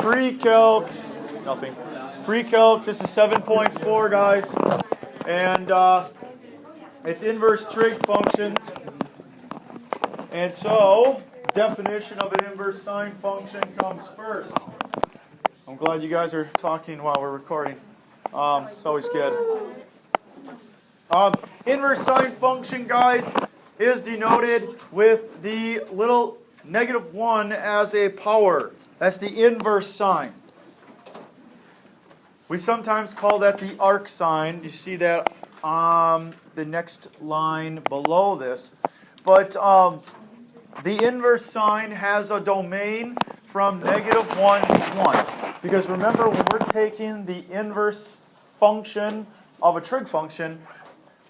Precalc, nothing. Precalc, this is 7.4, guys. And it's inverse trig functions. And so, definition of an inverse sine function comes first. I'm glad you guys are talking while we're recording. It's always good. Inverse sine function, guys, is denoted with the little -1 as a power. That's the inverse sine. We sometimes call that the arc sine. You see that on the next line below this. But the inverse sine has a domain from -1 to 1. Because remember, when we're taking the inverse function of a trig function,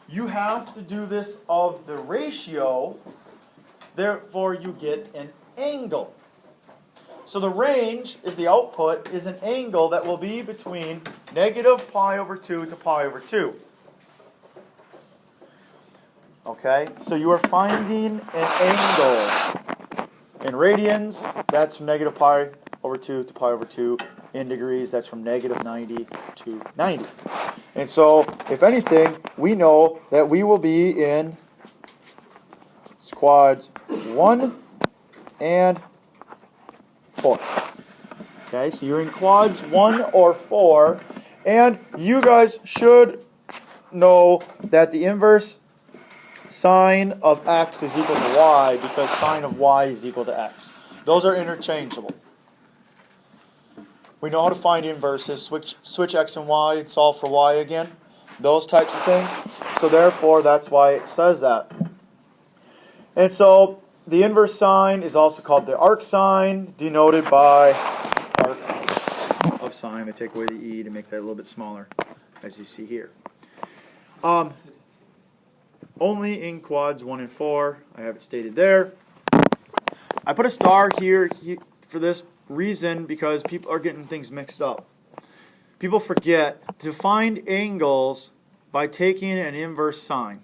you have to do this of the ratio, therefore you get an angle. So the range is the output, is an angle that will be between -π/2 to π/2. Okay, so you are finding an angle. In radians, that's from -π/2 to π/2. In degrees, that's from -90 to 90. And so, if anything, we know that we will be in quads 1 and 4. Okay, so you're in quads 1 or 4, and you guys should know that the inverse sine of x is equal to y because sine of y is equal to x. Those are interchangeable. We know how to find inverses, switch x and y and solve for y again, those types of things. So therefore, that's why it says that. And so the inverse sine is also called the arc sine, denoted by arc of sine. They take away the e to make that a little bit smaller, as you see here. Only in quads 1 and 4. I have it stated there. I put a star here for this reason because people are getting things mixed up. People forget to find angles by taking an inverse sine,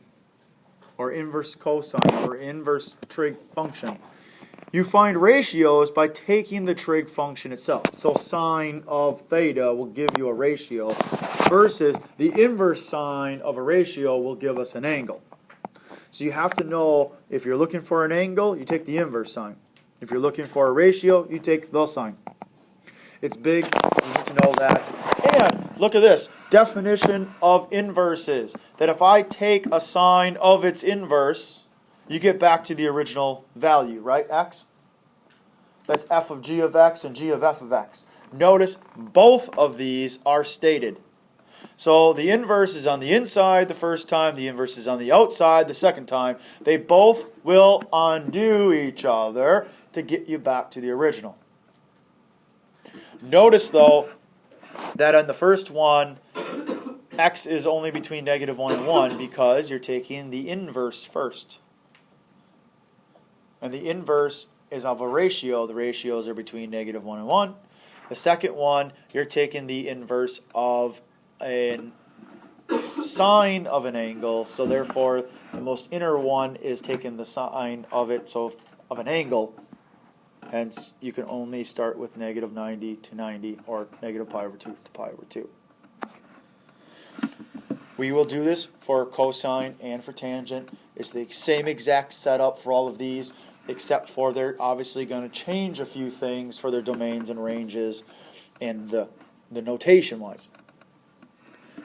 or inverse cosine, or inverse trig function. You find ratios by taking the trig function itself. So sine of theta will give you a ratio, versus the inverse sine of a ratio will give us an angle. So you have to know, if you're looking for an angle, you take the inverse sine. If you're looking for a ratio, you take the sine. It's big. You need to know that. And look at this. Definition of inverses. That if I take a sine of its inverse, you get back to the original value, right? X? That's f of g of x and g of f of x. Notice both of these are stated. So the inverse is on the inside the first time, the inverse is on the outside the second time. They both will undo each other to get you back to the original. Notice though that on the first one, x is only between -1 and 1 because you're taking the inverse first. And the inverse is of a ratio. The ratios are between -1 and 1. The second one, you're taking the inverse of a sine of an angle, so therefore the most inner one is taking the sine of it, so of an angle. Hence, you can only start with -90 to 90 or -π/2 to π/2. We will do this for cosine and for tangent. It's the same exact setup for all of these, except for they're obviously going to change a few things for their domains and ranges and the notation-wise.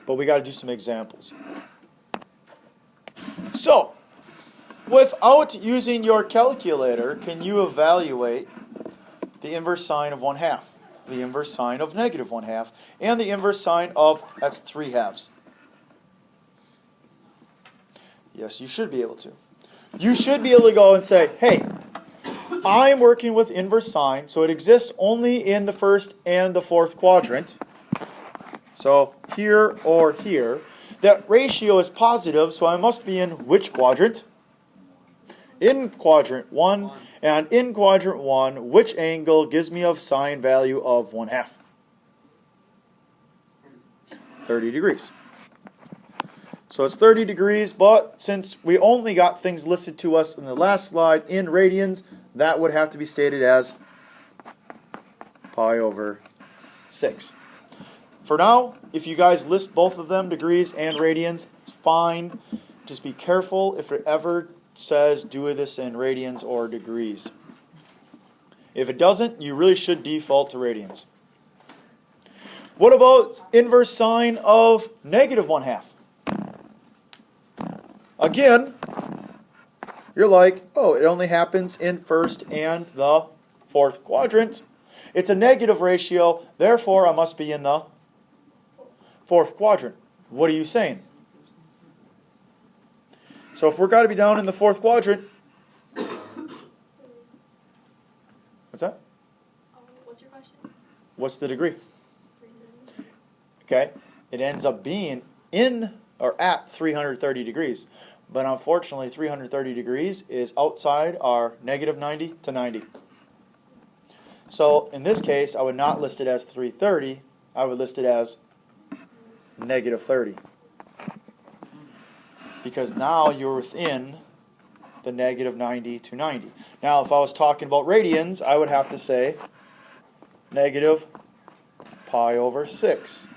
But we got to do some examples. So, without using your calculator, can you evaluate the inverse sine of 1/2, the inverse sine of -1/2, and the inverse sine of, that's 3/2? Yes, you should be able to. You should be able to go and say, hey, I'm working with inverse sine, so it exists only in the first and the fourth quadrant. So here or here. That ratio is positive, so I must be in which quadrant? In quadrant 1. And in quadrant 1, which angle gives me a sine value of 1/2? 30 degrees. So it's 30 degrees, but since we only got things listed to us in the last slide in radians, that would have to be stated as pi over 6. For now, if you guys list both of them, degrees and radians, it's fine. Just be careful if it ever says do this in radians or degrees. If it doesn't, you really should default to radians. What about inverse sine of negative 1/2? Again, you're like, oh, it only happens in first and the fourth quadrant. It's a negative ratio, therefore I must be in the fourth quadrant. What are you saying? So if we're got to be down in the fourth quadrant, what's that? What's your question? What's the degree? Okay, it ends up being in or at 330 degrees. But unfortunately, 330 degrees is outside our negative 90 to 90. So in this case, I would not list it as 330. I would list it as negative 30. Because now you're within the negative 90 to 90. Now, if I was talking about radians, I would have to say negative pi over 6.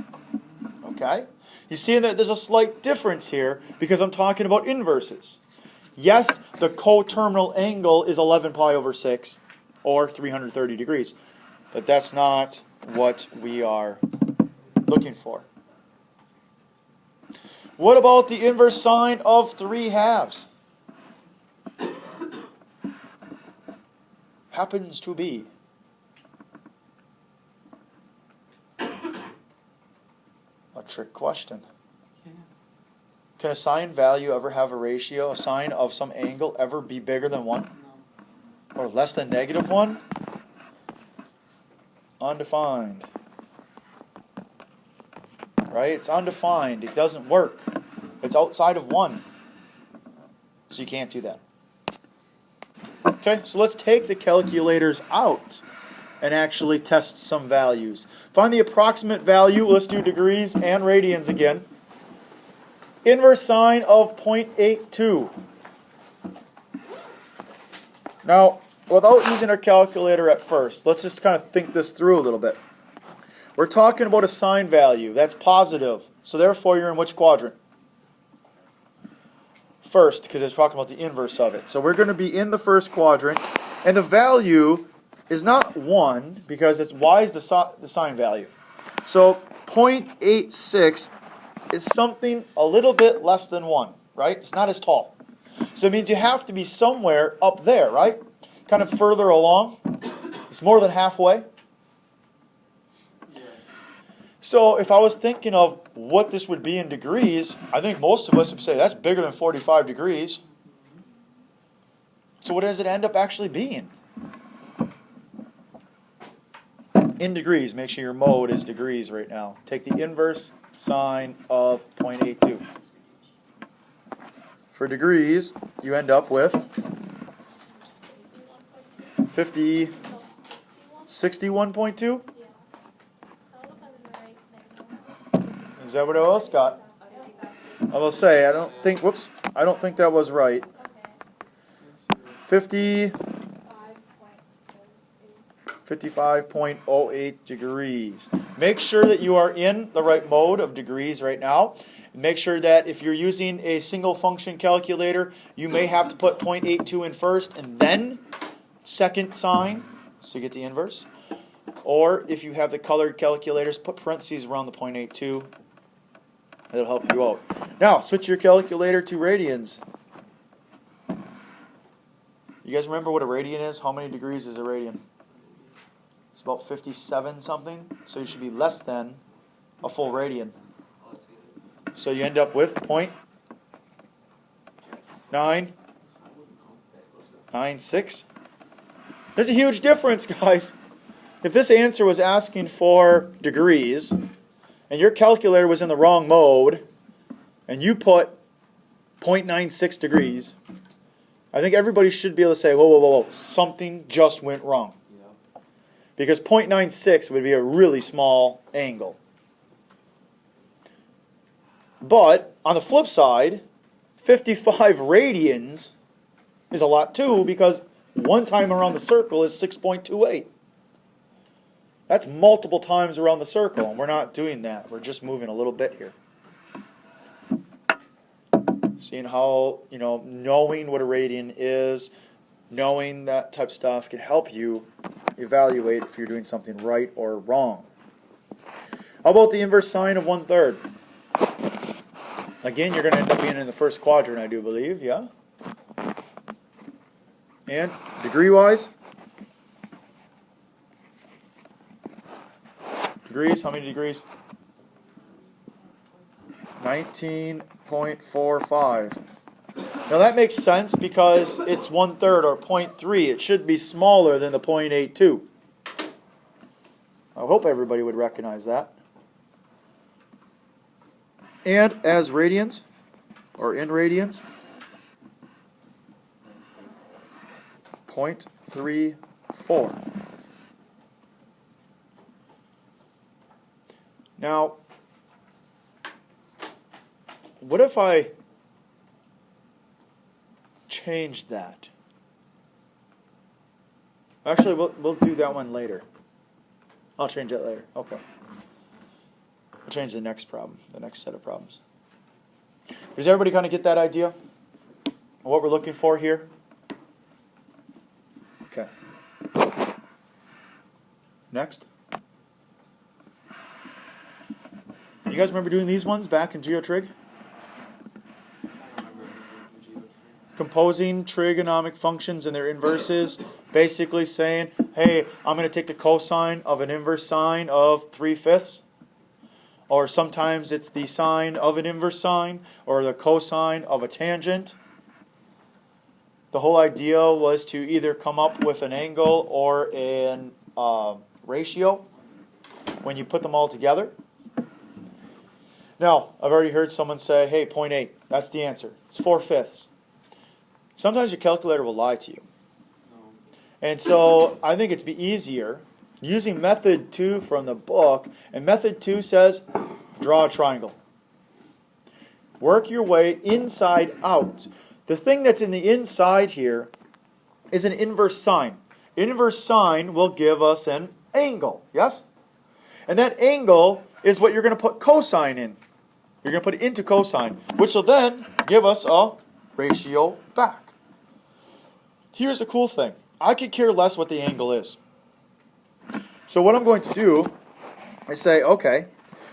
Okay? You see that there's a slight difference here because I'm talking about inverses. Yes, the coterminal angle is 11 pi over 6 or 330 degrees. But that's not what we are looking for. What about the inverse sine of 3/2? Happens to be a trick question. Can a sine value ever have a ratio, a sine of some angle ever be bigger than 1? Or less than negative 1? Undefined. Right? It's undefined. It doesn't work. It's outside of 1. So you can't do that. Okay, so let's take the calculators out and actually test some values. Find the approximate value. Let's do degrees and radians again. Inverse sine of 0.82. Now, without using our calculator at first, let's just kind of think this through a little bit. We're talking about a sine value. That's positive. So therefore, you're in which quadrant? First, because it's talking about the inverse of it. So we're going to be in the first quadrant. And the value is not 1, because it's y is the sine value. So 0.86 is something a little bit less than 1, right? It's not as tall. So it means you have to be somewhere up there, right? Kind of further along. It's more than halfway. So if I was thinking of what this would be in degrees, I think most of us would say that's bigger than 45 degrees. So what does it end up actually being? In degrees, make sure your mode is degrees right now. Take the inverse sine of 0.82. For degrees, you end up with 61.2. Is that what else got? I will say, I don't think that was right. 55.08 degrees. Make sure that you are in the right mode of degrees right now. Make sure that if you're using a single function calculator, you may have to put 0.82 in first and then second sine, so you get the inverse. Or if you have the colored calculators, put parentheses around the 0.82. It'll help you out. Now, switch your calculator to radians. You guys remember what a radian is? How many degrees is a radian? It's about 57 something. So you should be less than a full radian. So you end up with 0.996. There's a huge difference, guys. If this answer was asking for degrees, and your calculator was in the wrong mode, and you put 0.96 degrees, I think everybody should be able to say, whoa, whoa, whoa, whoa, something just went wrong. Because 0.96 would be a really small angle. But, on the flip side, 55 radians is a lot too, because one time around the circle is 6.28. That's multiple times around the circle, and we're not doing that. We're just moving a little bit here. Seeing how, knowing what a radian is, knowing that type of stuff can help you evaluate if you're doing something right or wrong. How about the inverse sine of 1/3? Again, you're going to end up being in the first quadrant, I do believe, yeah? And degree-wise? Degrees, how many degrees? 19.45. Now that makes sense because it's 1/3 or 0.3. It should be smaller than the 0.82. I hope everybody would recognize that. And as radians, or in radians, 0.34. Now, what if I change that? Actually, we'll do that one later. I'll change that later. Okay. We'll change the next problem, the next set of problems. Does everybody kind of get that idea of what we're looking for here? Okay. Next. You guys remember doing these ones back in Geotrig? Composing trigonomic functions and their inverses, basically saying, hey, I'm going to take the cosine of an inverse sine of 3/5. Or sometimes it's the sine of an inverse sine, or the cosine of a tangent. The whole idea was to either come up with an angle or an ratio when you put them all together. Now, I've already heard someone say, hey, 0.8, that's the answer. It's 4/5. Sometimes your calculator will lie to you. And so I think it'd be easier using method 2 from the book, and method 2 says, draw a triangle. Work your way inside out. The thing that's in the inside here is an inverse sine. Inverse sine will give us an angle, yes? And that angle is what you're going to put cosine in. You're going to put it into cosine, which will then give us a ratio back. Here's the cool thing. I could care less what the angle is. So what I'm going to do is say, okay,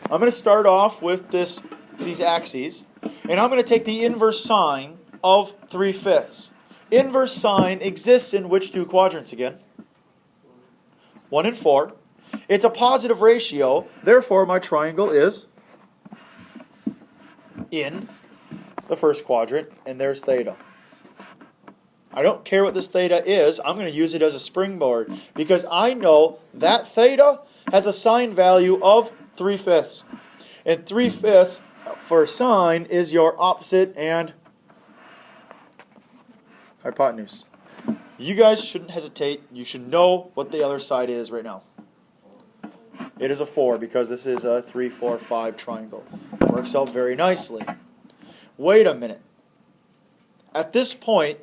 I'm going to start off with these axes, and I'm going to take the inverse sine of 3/5. Inverse sine exists in which two quadrants again? 1 and 4. It's a positive ratio, therefore my triangle is in the first quadrant, and there's theta. I don't care what this theta is, I'm going to use it as a springboard, because I know that theta has a sine value of 3/5. And 3/5 for sine is your opposite and hypotenuse. You guys shouldn't hesitate, you should know what the other side is right now. It is a 4 because this is a 3, 4, 5 triangle. It works out very nicely. Wait a minute. At this point,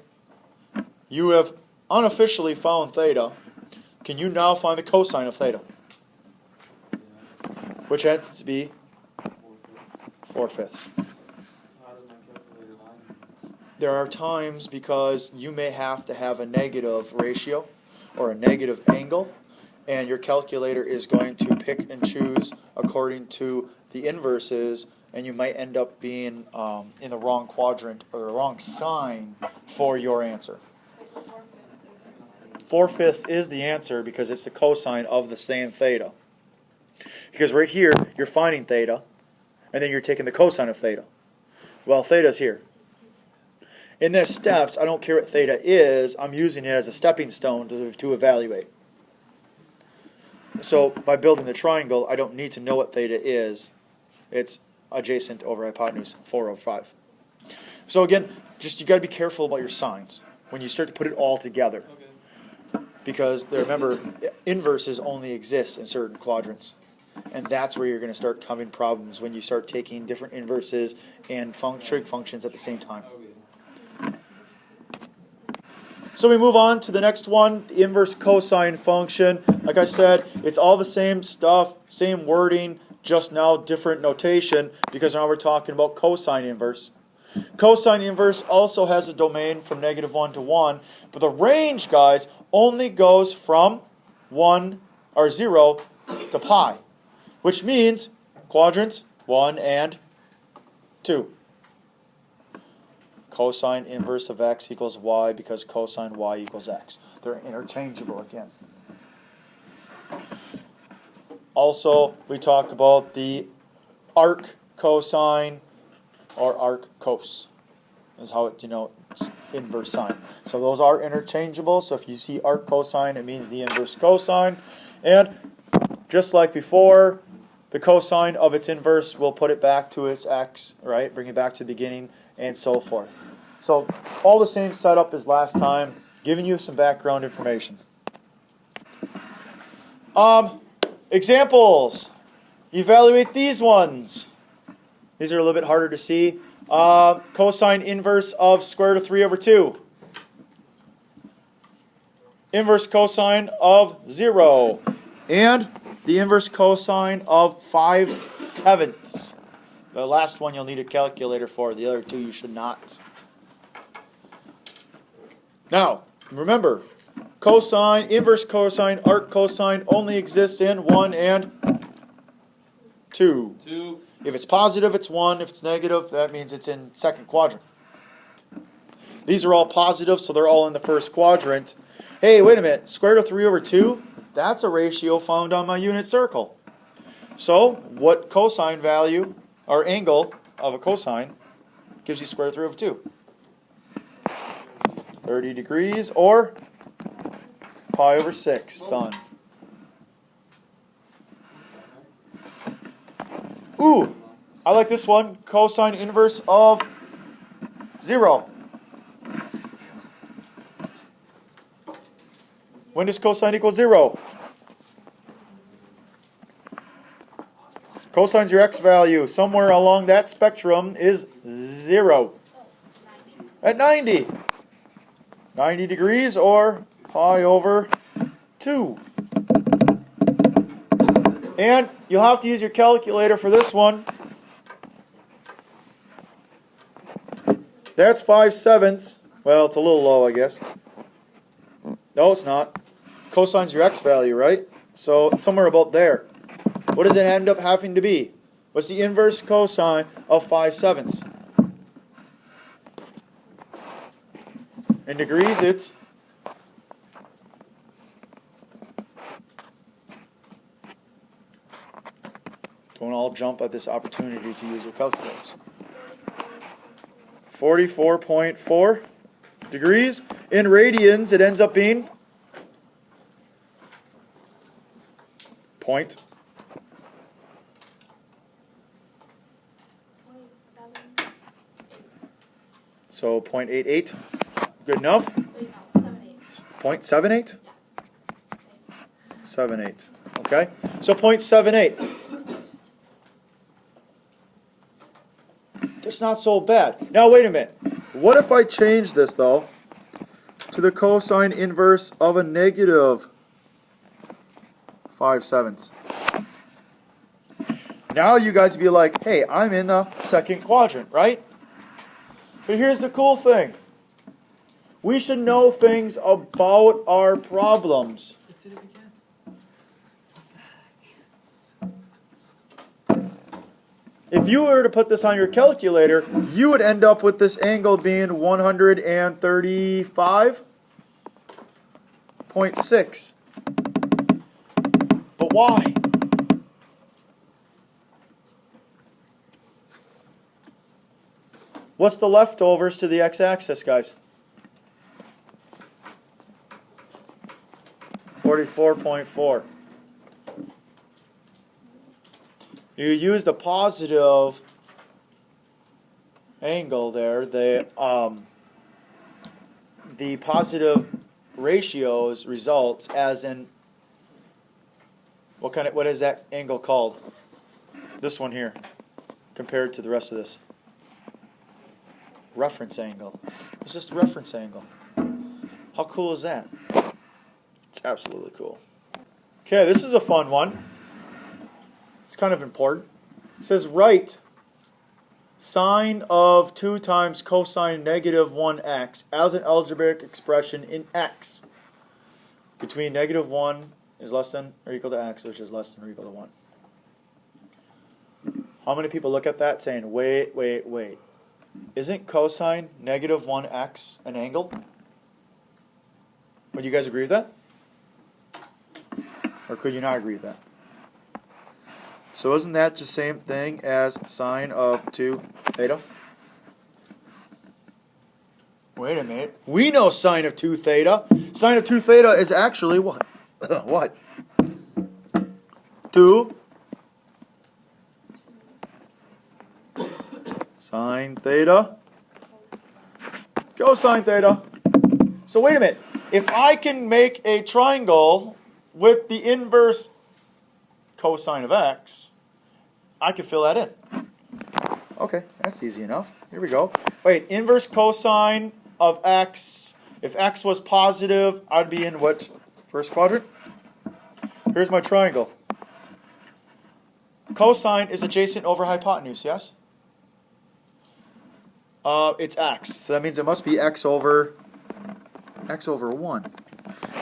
you have unofficially found theta. Can you now find the cosine of theta? Which has to be 4/5. There are times because you may have to have a negative ratio or a negative angle, and your calculator is going to pick and choose according to the inverses, and you might end up being in the wrong quadrant or the wrong sign for your answer. 4/5 is the answer because it's the cosine of the same theta. Because right here, you're finding theta, and then you're taking the cosine of theta. Well, theta's here. In the steps, I don't care what theta is, I'm using it as a stepping stone to evaluate. So by building the triangle, I don't need to know what theta is. It's adjacent over hypotenuse, 405. So again, just you got to be careful about your signs when you start to put it all together. Because remember, inverses only exist in certain quadrants. And that's where you're going to start having problems when you start taking different inverses and trig functions at the same time. So we move on to the next one, the inverse cosine function. like I said, it's all the same stuff, same wording, just now different notation because now we're talking about cosine inverse. Cosine inverse also has a domain from -1 to 1, but the range, guys, only goes from 1 or 0 to pi, which means quadrants 1 and 2. Cosine inverse of x equals y because cosine y equals x. They're interchangeable again. Also, we talked about the arc cosine or arc cos. Is how it denotes inverse sine. So those are interchangeable. So if you see arc cosine, it means the inverse cosine. And just like before, the cosine of its inverse will put it back to its x, right? Bring it back to the beginning, and so forth. So all the same setup as last time, giving you some background information. Examples. Evaluate these ones. These are a little bit harder to see. Cosine inverse of square root of 3 over 2. Inverse cosine of 0. And the inverse cosine of 5/7. The last one you'll need a calculator for. The other two you should not. Now, remember, cosine, inverse cosine, arc cosine only exists in 1 and 2. If it's positive, it's 1. If it's negative, that means it's in second quadrant. These are all positive, so they're all in the first quadrant. Hey, wait a minute. Square root of 3 over 2, that's a ratio found on my unit circle. So, what cosine value, or angle of a cosine, gives you square root of 3 over 2? 30 degrees, or pi over 6. Done. Ooh, I like this one. Cosine inverse of 0. When does cosine equal 0? Cosine's your x value. Somewhere along that spectrum is 0. At 90. 90 degrees or pi over 2. And you'll have to use your calculator for this one. That's 5/7. Well, it's a little low, I guess. No, it's not. Cosine's your x value, right? So somewhere about there. What does it end up having to be? What's the inverse cosine of 5/7? In degrees, it's don't all jump at this opportunity to use your calculators. 44.4 degrees. In radians, it ends up being point. So 0.88. Good enough? Wait, no, 7/8. 0.78? 78. Okay? So 0.78. That's not so bad. Now wait a minute. What if I change this though to the cosine inverse of a negative 5/7? Now you guys be like, hey, I'm in the second quadrant, right? But here's the cool thing. We should know things about our problems. It did it again. If you were to put this on your calculator, you would end up with this angle being 135.6. But why? What's the leftovers to the x-axis, guys? 44.4. You use the positive angle there, the positive ratios results as in what is that angle called? This one here compared to the rest of this. Reference angle. It's just a reference angle. How cool is that? It's absolutely cool. Okay, this is a fun one. It's kind of important. It says write sine of 2 times cosine negative 1x as an algebraic expression in x between negative 1 is less than or equal to x, which is less than or equal to 1. How many people look at that saying, wait, isn't cosine negative 1x an angle? Would you guys agree with that? Or could you not agree with that? So isn't that the same thing as sine of 2 theta? Wait a minute. We know sine of 2 theta. Sine of 2 theta is actually what? What? 2 sine theta cosine theta. So wait a minute. If I can make a triangle with the inverse cosine of x, I can fill that in. Okay, that's easy enough. Here we go. Wait, inverse cosine of x. If x was positive, I'd be in what? First quadrant? Here's my triangle. Cosine is adjacent over hypotenuse, yes? It's x. So that means it must be x over 1.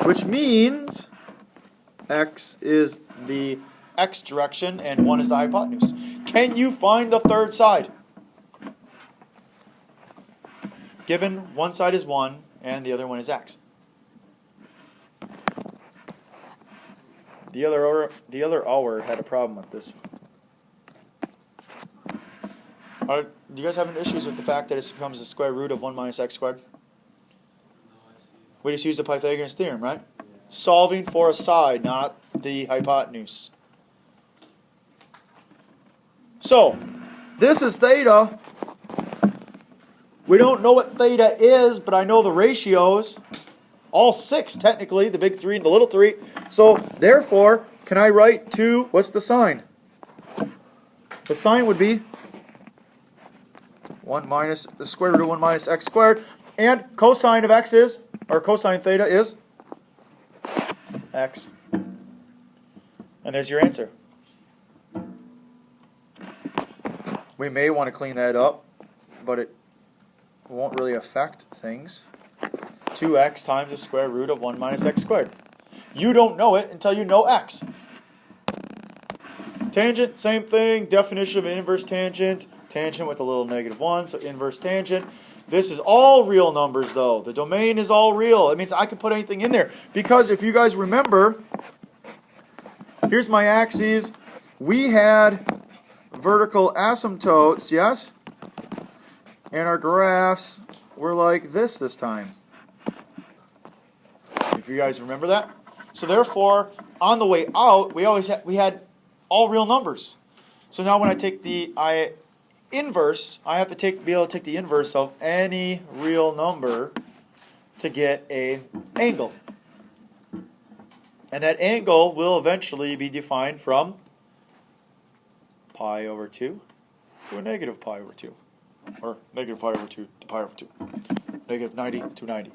Which means x is the x direction and 1 is the hypotenuse. Can you find the third side? Given one side is 1 and the other one is x. The other hour had a problem with this. Do you guys have any issues with the fact that it becomes the square root of 1 minus x squared? We just used the Pythagorean theorem, right? Yeah. Solving for a side, not the hypotenuse. So, this is theta. We don't know what theta is, but I know the ratios. All 6, technically, the big 3 and the little 3. So, therefore, can I write 2, what's the sine? The sine would be 1 minus the square root of 1 minus x squared. And cosine of x is, or cosine theta is, x. And there's your answer. We may want to clean that up, but it won't really affect things. 2x times the square root of 1 minus x squared. You don't know it until you know x. Tangent, same thing. Definition of an inverse tangent. Tangent with a little negative 1, so inverse tangent. This is all real numbers, though. The domain is all real. It means I can put anything in there. Because if you guys remember, here's my axes. We had vertical asymptotes, yes? And our graphs were like this time. If you guys remember that. So therefore, on the way out, we had all real numbers. So now when I take the inverse, I have to be able to take the inverse of any real number to get an angle. And that angle will eventually be defined from pi over 2 to a negative pi over 2. Or negative pi over 2 to pi over 2. Negative 90 to 90.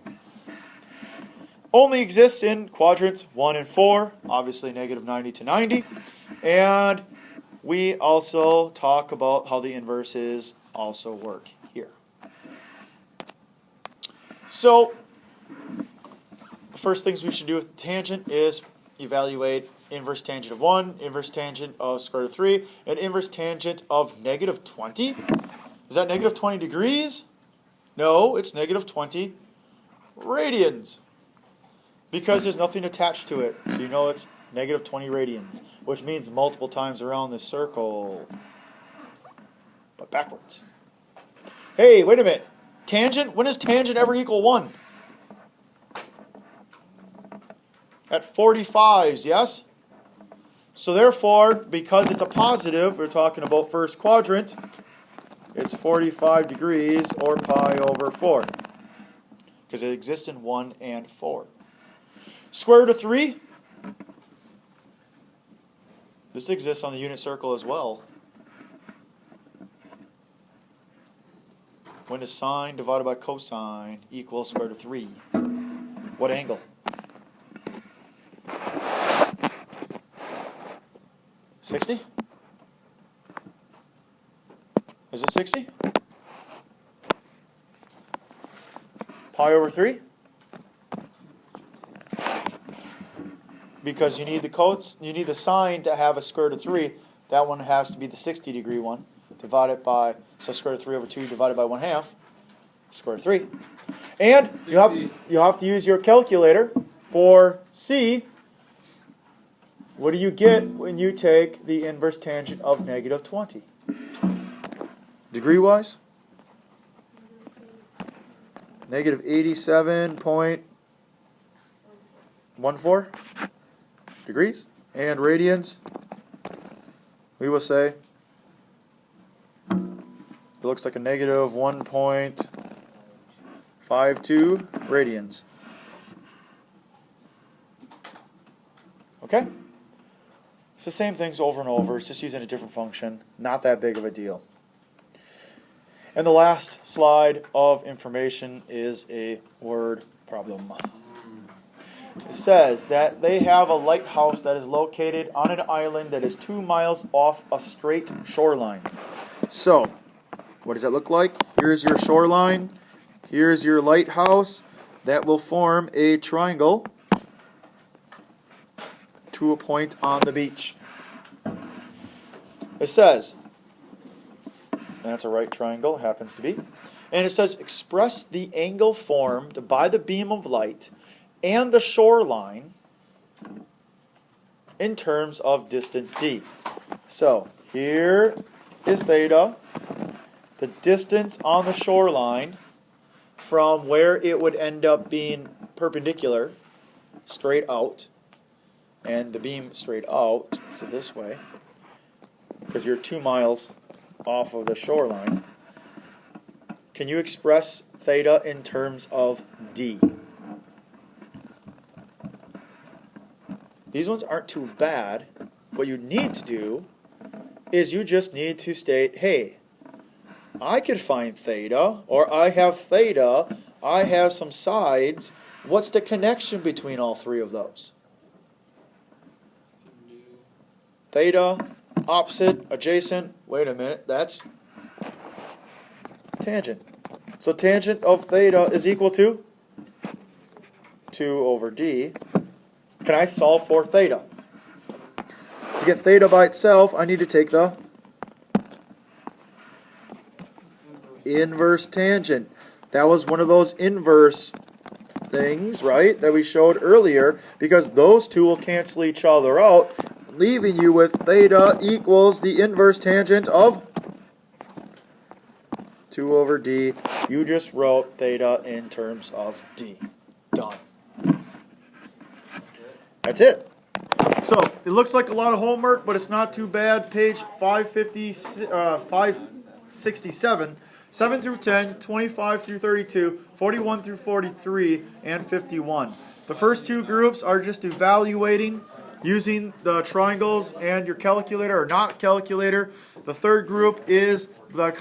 Only exists in quadrants 1 and 4. Obviously negative 90 to 90. And we also talk about how the inverses also work here. So, the first things we should do with tangent is evaluate inverse tangent of 1, inverse tangent of square root of 3, and inverse tangent of negative 20. Is that negative 20 degrees? No, it's negative 20 radians. Because there's nothing attached to it, so you know it's negative 20 radians, which means multiple times around this circle, but backwards. Hey, wait a minute. Tangent? When does tangent ever equal 1? At 45s, yes? So therefore, because it's a positive, we're talking about first quadrant, it's 45 degrees or pi over 4. Because it exists in 1 and 4. Square root of 3. This exists on the unit circle as well. When is sine divided by cosine equals square root of 3? What angle? 60? Is it 60? Pi over 3? Because you need the sine to have a square root of 3. That one has to be the 60-degree one. Divided by, so square root of 3 over 2 divided by 1/2. Square root of 3. And you have to use your calculator for C. What do you get when you take the inverse tangent of negative 20? Degree-wise? Negative 87.14 degrees. And radians, we will say, it looks like a negative 1.52 radians. Okay? It's the same things over and over. It's just using a different function. Not that big of a deal. And the last slide of information is a word problem. It says that they have a lighthouse that is located on an island that is 2 miles off a straight shoreline. So, what does that look like? Here's your shoreline. Here's your lighthouse. That will form a triangle to a point on the beach. It says, that's a right triangle, happens to be. And it says, express the angle formed by the beam of light and the shoreline in terms of distance d. So, here is theta, the distance on the shoreline from where it would end up being perpendicular, straight out, and the beam straight out, so this way, because you're 2 miles off of the shoreline. Can you express theta in terms of d? These ones aren't too bad. What you need to do is you just need to state, hey, I could find theta, or I have theta, I have some sides. What's the connection between all three of those? Theta, opposite, adjacent. Wait a minute, that's tangent. So tangent of theta is equal to 2 over d. Can I solve for theta? To get theta by itself, I need to take the inverse tangent. That was one of those inverse things, right, that we showed earlier, because those two will cancel each other out, leaving you with theta equals the inverse tangent of 2 over d. You just wrote theta in terms of d. Done. That's it. So, it looks like a lot of homework, but it's not too bad. Page 567, 7 through 10, 25 through 32, 41 through 43, and 51. The first two groups are just evaluating using the triangles and your calculator or not calculator. The third group is the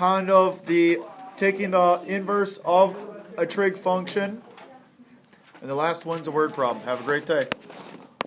taking the inverse of a trig function. And the last one's a word problem. Have a great day.